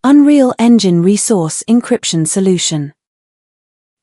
Unreal Engine Resource Encryption Solution.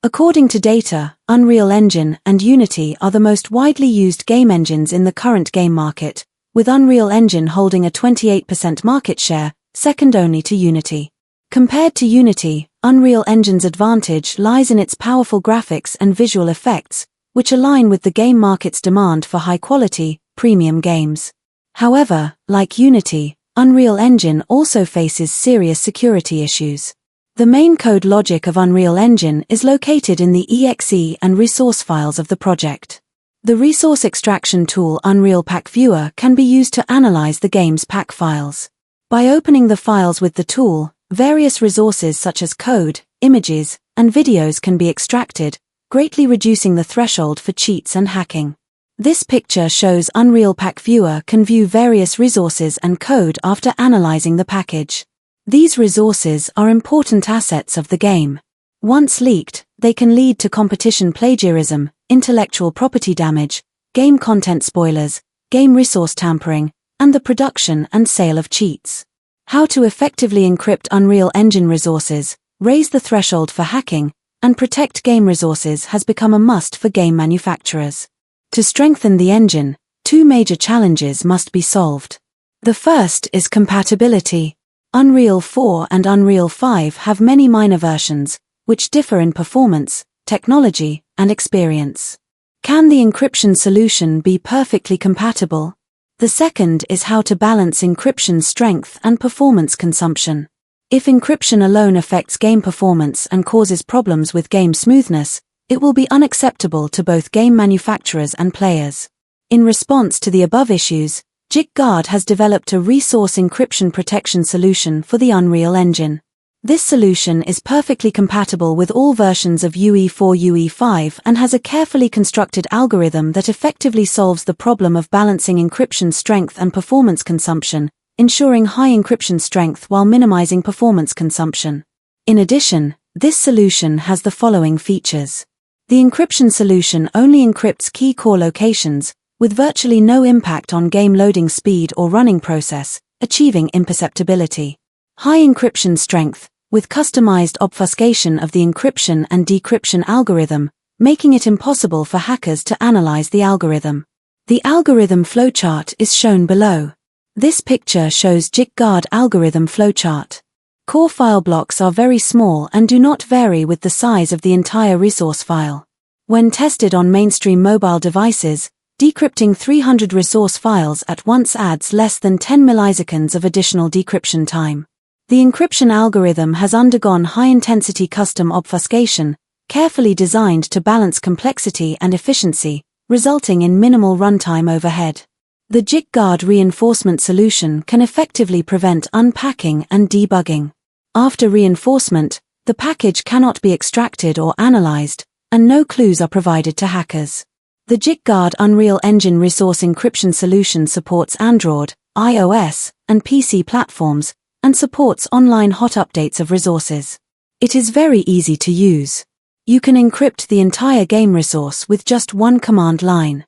According to data, Unreal Engine and Unity are the most widely used game engines in the current game market, with Unreal Engine holding a 28% market share, second only to Unity. Compared to Unity, Unreal Engine's advantage lies in its powerful graphics and visual effects, which align with the game market's demand for high-quality, premium games. However, like Unity, Unreal Engine also faces serious security issues. The main code logic of Unreal Engine is located in the exe and resource files of the project. The resource extraction tool UnrealPakViewer can be used to analyze the game's pack files. By opening the files with the tool, various resources such as code, images, and videos can be extracted, greatly reducing the threshold for cheats and hacking. This picture shows UnrealPakViewer can view various resources and code after analyzing the package. These resources are important assets of the game. Once leaked, they can lead to competition plagiarism, intellectual property damage, game content spoilers, game resource tampering, and the production and sale of cheats. How to effectively encrypt Unreal Engine resources, raise the threshold for hacking, and protect game resources has become a must for game manufacturers. To strengthen the engine, two major challenges must be solved. The first is compatibility. Unreal 4 and Unreal 5 have many minor versions, which differ in performance, technology, and experience. Can the encryption solution be perfectly compatible? The second is how to balance encryption strength and performance consumption. If encryption alone affects game performance and causes problems with game smoothness, it will be unacceptable to both game manufacturers and players. In response to the above issues, JikGuard has developed a resource encryption protection solution for the Unreal Engine. This solution is perfectly compatible with all versions of UE4 UE5 and has a carefully constructed algorithm that effectively solves the problem of balancing encryption strength and performance consumption, ensuring high encryption strength while minimizing performance consumption. In addition, this solution has the following features. The encryption solution only encrypts key core locations, with virtually no impact on game loading speed or running process, achieving imperceptibility. High encryption strength, with customized obfuscation of the encryption and decryption algorithm, making it impossible for hackers to analyze the algorithm. The algorithm flowchart is shown below. This picture shows JikGuard algorithm flowchart. Core file blocks are very small and do not vary with the size of the entire resource file. When tested on mainstream mobile devices, decrypting 300 resource files at once adds less than 10 milliseconds of additional decryption time. The encryption algorithm has undergone high-intensity custom obfuscation, carefully designed to balance complexity and efficiency, resulting in minimal runtime overhead. The JikGuard reinforcement solution can effectively prevent unpacking and debugging. After reinforcement, the package cannot be extracted or analyzed, and no clues are provided to hackers. The JikGuard Unreal Engine Resource Encryption solution supports Android, iOS, and PC platforms, and supports online hot updates of resources. It is very easy to use. You can encrypt the entire game resource with just one command line.